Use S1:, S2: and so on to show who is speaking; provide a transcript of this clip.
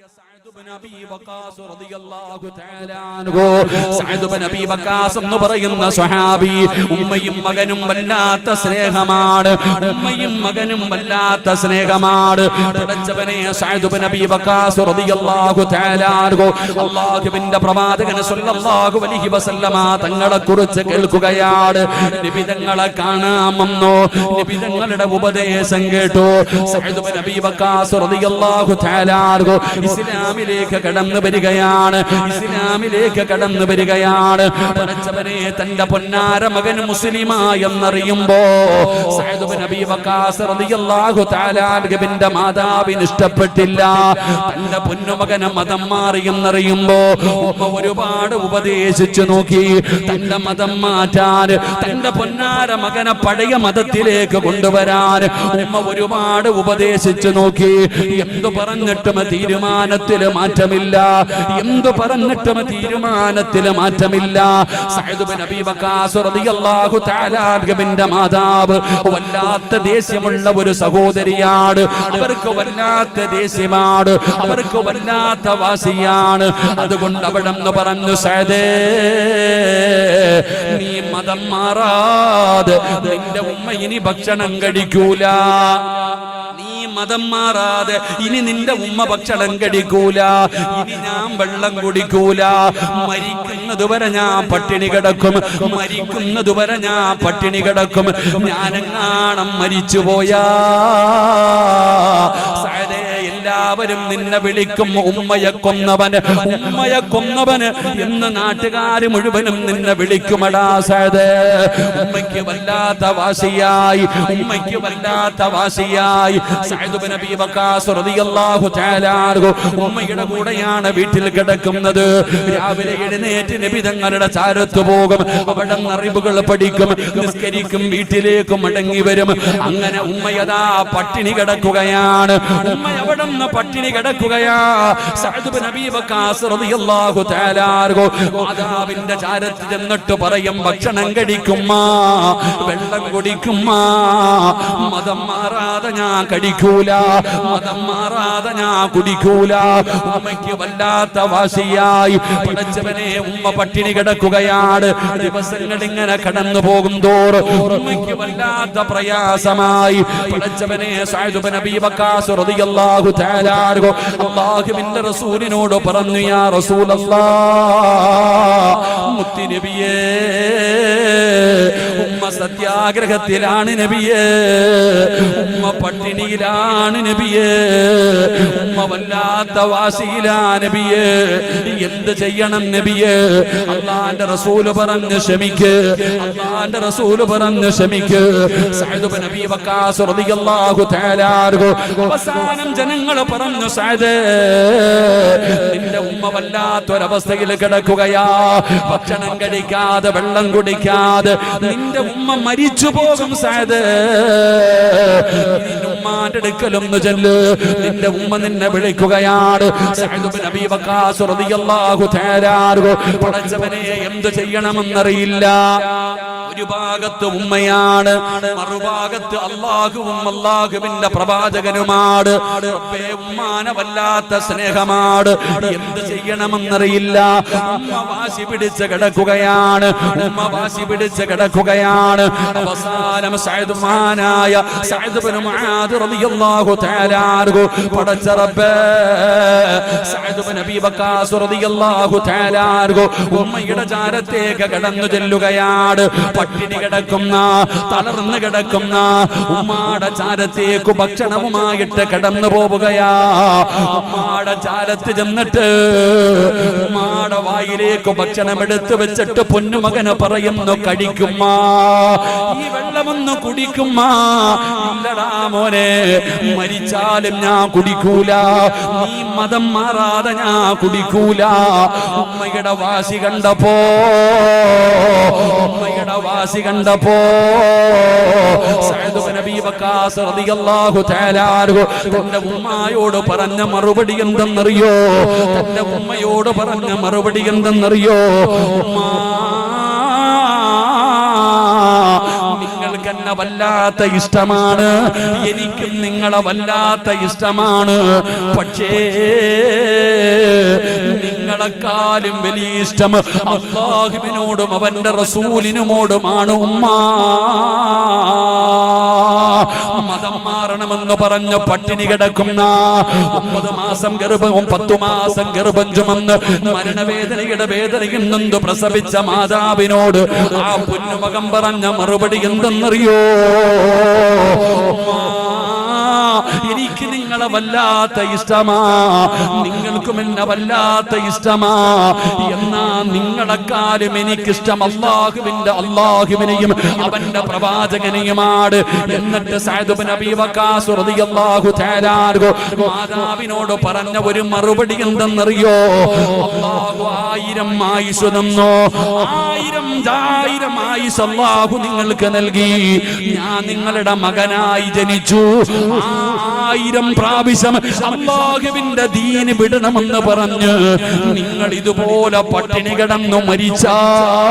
S1: Saad Ibnu അബീ വഖാസ് റളിയല്ലാഹു തആല അൻഹു. സഅദ് ഇബ്നു അബീ വഖാസ് എന്ന് പറയുന്ന സ്വഹാബി ഉമ്മയും മകനും വല്ലാത്ത സ്നേഹമാണ്. ഉമ്മയും മകനും വല്ലാത്ത സ്നേഹമാണ്. പടച്ചവനെ സഅദ് ഇബ്നു അബീ വഖാസ് റളിയല്ലാഹു തആല അൻഹു അല്ലാഹുവിന്റെ പ്രവാചകൻ സ്വല്ലല്ലാഹു അലൈഹി വസല്ലമ തങ്ങളെ കുറിച്ച് കേൾക്കുകയാണ്. നബി തങ്ങളെ കാണാമെന്നോ നബി തങ്ങളുടെ ഉപദേശം കേട്ടു. സഅദ് ഇബ്നു അബീ വഖാസ് റളിയല്ലാഹു തആല അൻഹു ഇസ്ലാമിലേക്ക് കടന്നു വരികയാണ്. ഇസ്ലാമിലേക്ക് കടന്നു വരികയാണ്. പടച്ചവനെ തന്റെ പൊന്നാര മകൻ മുസ്ലിമായി എന്നറിയുമ്പോ സഅദ് ഇബ്നു അബീ വഖാസ് റളിയല്ലാഹു തആല അൻഹുവിന്റെ മാതാവിന് ഇഷ്ടപ്പെട്ടില്ല. തന്റെ പൊന്നുമകനെ മതം മാറി എന്നറിയുമ്പോ ഉമ്മ ഒരുപാട് ഉപദേശിച്ചു നോക്കി തന്റെ മതം മാറ്റാൻ, തന്റെ പൊന്നാര മകനെ പഴയ മതത്തിലേക്ക് കൊണ്ടുവരാൻ ഉമ്മ ഒരുപാട് ഉപദേശിച്ചു നോക്കി. എന്തു പറഞ്ഞിട്ടും തീരുമാനത്തിൽ മാറ്റമില്ല. എന്തു പറഞ്ഞിട്ടും തീരുമാനത്തിൽ മാറ്റമില്ല. സഅദ് ഇബ്നു അബീ വഖാസ് റളിയല്ലാഹു തആല അൻഹുവിന്റെ മാതാവ് വല്ലാത്ത ദേഷ്യമുള്ള ഒരു സഹോദരിയാണ്. അവർക്ക് വല്ലാത്ത ദേഷ്യമാണ്. അവർക്ക് വല്ലാത്ത വാശിയാണ്. അതുകൊണ്ട് അവിടെന്ന് പറഞ്ഞു, സഅദേ നീ മതം മാറാതെ നിന്റെ ഉമ്മ ഇനി ഭക്ഷണം കഴിക്കൂല. മതം മാറാതെ ഇനി നിന്റെ ഉമ്മ ഭക്ഷണം കഴിക്കൂല. ഇനി ഞാൻ വെള്ളം കുടിക്കൂല. മരിക്കുന്നതുവരെ ഞാൻ പട്ടിണി കിടക്കും. മരിക്കുന്നതുവരെ ഞാൻ പട്ടിണി കിടക്കും. ഞാനെങ്ങാണം മരിച്ചുപോയാ എല്ലാവരും നിന്നെ വിളിക്കും ഉമ്മയെ കൊന്നവന്, ഉമ്മയെ കൊന്നവന് എന്ന് നാട്ടുകാര് മുഴുവനും നിന്നെ വിളിക്കുമടാ സഅദ്. ഉമ്മയ്ക്ക് വല്ലാത്ത വാശിയായി. ഉമ്മയ്ക്ക് വല്ലാത്ത വാശിയായി. സഅദ് ഇബ്നു അബീ വഖാസ് റളിയല്ലാഹു തആല അൻഹു ഉമ്മയുടെ കൂടെയാണ് വീട്ടിൽ കിടക്കുന്നത്. രാവിലെ എഴുന്നേറ്റ് നബി തങ്ങളുടെ ചാരത്ത് പോകും. അവിടെ അറിവുകൾ പഠിക്കും, നിസ്കരിക്കും, വീട്ടിലേക്ക് മടങ്ങി വരും. അങ്ങനെ ഉമ്മയതാ പട്ടിണി കിടക്കുകയാണ്. ഉമ്മ അവിടെ പട്ടിണി കിടക്കുകയാ. സഅദ് ഇബ്നു അബീ വഖാസ് റളിയല്ലാഹു തആല അൻഹു മാതാവിന്റെ ചാരത്ത് ചെന്നിട്ട് പറയും, ഭക്ഷണം കഴിക്കുമ്മാ, വെള്ളം കുടിക്കുമ്മാ, മതം മാറാതെ ഞാൻ കഴിക്കൂല, മതം മാറാതെ ഞാൻ കുടിക്കൂല. ഉമ്മയ്ക്ക് വല്ലാത്ത വാശിയായി. പടച്ചവനെ ഉമ്മ പട്ടിണി കിടക്കുകയാണ്. ദിവസങ്ങൾ ഇങ്ങനെ കടന്നു പോകും തോറും ഉമ്മയ്ക്ക് വല്ലാത്ത പ്രയാസമായി. പടച്ചവനെ സഅദ് ഇബ്നു അബീ വഖാസ് റളിയല്ലാഹു തആല അൻഹു അല്ലാഹുവിന്റെ റസൂലിനോട് പറഞ്ഞു, യാ റസൂലല്ലാഹ്, മുത്തി നബിയേ, ഉമ്മ സത്യാഗ്രഹത്തിലാണ് നബിയേ, ഉമ്മ പട്ടിണിയിലാണ് നബിയേ, ഉമ്മ വല്ലാത്ത വാശിയിലാ നബിയേ, എന്ത് ചെയ്യണം നബിയേ? അല്ലാഹുവിന്റെ റസൂൽ പറഞ്ഞു ക്ഷമിക്ക്. അല്ലാഹുവിന്റെ റസൂൽ പറഞ്ഞു ക്ഷമിക്ക്. സഅദ് ഇബ്നു അബീ വഖാസ് റളിയല്ലാഹു തആല അൻഹു അവസാനം ജനങ്ങൾ പറഞ്ഞു, സഅദ് നിന്റെ ഉമ്മ വല്ലാത്തൊരവസ്ഥയിൽ കിടക്കുകയാ. ഭക്ഷണം കഴിക്കാതെ വെള്ളം കുടിക്കാതെ നിന്റെ ഉമ്മ മരിച്ചു പോകും സഅദ്. നിന്റെ ഉമ്മാന്റെ അടുക്കലൊന്ന് ചെല്ല്. നിന്റെ ഉമ്മ നിന്നെ വിളിക്കുകയാണ്. സഅദ് ഇബ്നു അബീ വഖാസ് റളിയല്ലാഹു തആല അൻഹു പടച്ചവനെ എന്ത് ചെയ്യണമെന്നറിയില്ല. ഒരു ഭാഗത്ത് ഉമ്മയാണ്, മറുഭാഗത്ത് അല്ലാഹുവും അല്ലാഹുവിന്റെ പ്രവാചകനുമാണ്. റബ്ബേ, ഉമ്മാനെ വല്ലാത്ത സ്നേഹമാണ്. എന്ത് ചെയ്യണമെന്നറിയില്ല. ഉമ്മ വാശി പിടിച്ച് കിടക്കുകയാണ്. ഉമ്മ വാശി പിടിച്ച് കിടക്കുകയാണ്. അവസാനം സഅദ് മഹാനായ സഅദ് ഇബ്നു മുആദ് റളിയല്ലാഹു തആല അൻഹു പടച്ച റബ്ബേ, സഅദ് ഇബ്നു അബീ വഖാസ് റളിയല്ലാഹു തആല അൻഹു ഉമ്മയുടെ ചാരത്തേക്ക് കടന്നു ചെല്ലുകയാണ്. പട്ടിണി കിടക്കുന്ന, തളർന്നു കിടക്കുന്ന ഉമ്മാടെ ചാരത്തേക്ക് ഭക്ഷണവുമായിട്ട് കടന്നു പോവുകയാ. ഉമ്മാടെ ചാരത്ത് ചെന്നിട്ട് ഉമ്മാടെ വായിലേക്ക് ഭക്ഷണം എടുത്തു വെച്ചിട്ട് പൊന്നുമകന് പറയുന്നു, കഴിക്കുമ്മാ, ഈ വെള്ളമൊന്ന് കുടിക്കുമ്മാ. ഇല്ലടാ മോനെ, മരിച്ചാലും ഞാൻ കുടിക്കൂല. നീ മതം മാറാതെ ഞാൻ കുടിക്കൂല. ഉമ്മയുടെ വാശി കണ്ടപ്പോ, ഉമ്മയുടെ വാശി കണ്ടപ്പോ സഅദ് ഇബ്നു അബീ വഖാസ് റളിയല്ലാഹു തആല അൻഹു തന്റെ ഉമ്മയോട് പറഞ്ഞ മറുപടി എന്തെന്നറിയോ? തന്റെ ഉമ്മയോട് പറഞ്ഞ മറുപടി എന്തെന്നറിയോ? ഉമ്മ, നിങ്ങൾക്ക് എന്നെ വല്ലാത്ത ഇഷ്ടമാണ്, എനിക്കും നിങ്ങളെ വല്ലാത്ത ഇഷ്ടമാണ്. പക്ഷേ നിങ്ങളെക്കാളും വലിയ ഇഷ്ടം അല്ലാഹുവിനോടും അവന്റെ റസൂലിനുമോടുമാണ് ഉമ്മ. മതം മാറണമെന്ന് പറഞ്ഞ് പട്ടിണി കിടക്കുന്ന 9 മാസം ഗർഭവും 10 മാസം ഗർഭം ചുമന്ന് മരണവേദനയുടെ വേദനയും നൊന്ത് പ്രസവിച്ച മാതാവിനോട് ആ പൊന്നുമകൻ പറഞ്ഞ മറുപടി എന്തെന്നറിയോ? എനിക്ക് നിങ്ങളെ വല്ലാത്ത ഇഷ്ടമാ, നിങ്ങൾക്കും എന്നെ വല്ലാത്ത ഇഷ്ടമാ. എന്നാ നിങ്ങളെക്കാളും എനിക്കിഷ്ടം അല്ലാഹുവിനെയും അവന്റെ പ്രവാചകനെയുമാണ്. എന്നിട്ട് സഅദ് ഇബ്നു അബീ വഖാസ് റളിയല്ലാഹു തആല അൻഹു മാതാവിനോട് പറഞ്ഞ ഒരു മറുപടി എന്തെന്നറിയോ? അല്ലാഹു 1000 ആയുസ് തന്നു, 1000 ആയുസ് അല്ലാഹു നിങ്ങൾക്ക് നൽകി. ഞാൻ നിങ്ങളുടെ മകനായി ജനിച്ചു. 1000 പ്രാവശ്യം അല്ലാഹുവിന്റെ ദീന് വിടണമെന്ന് പറഞ്ഞ് നിങ്ങൾ ഇതുപോലെ പട്ടിണി കിടന്നു മരിച്ചാൽ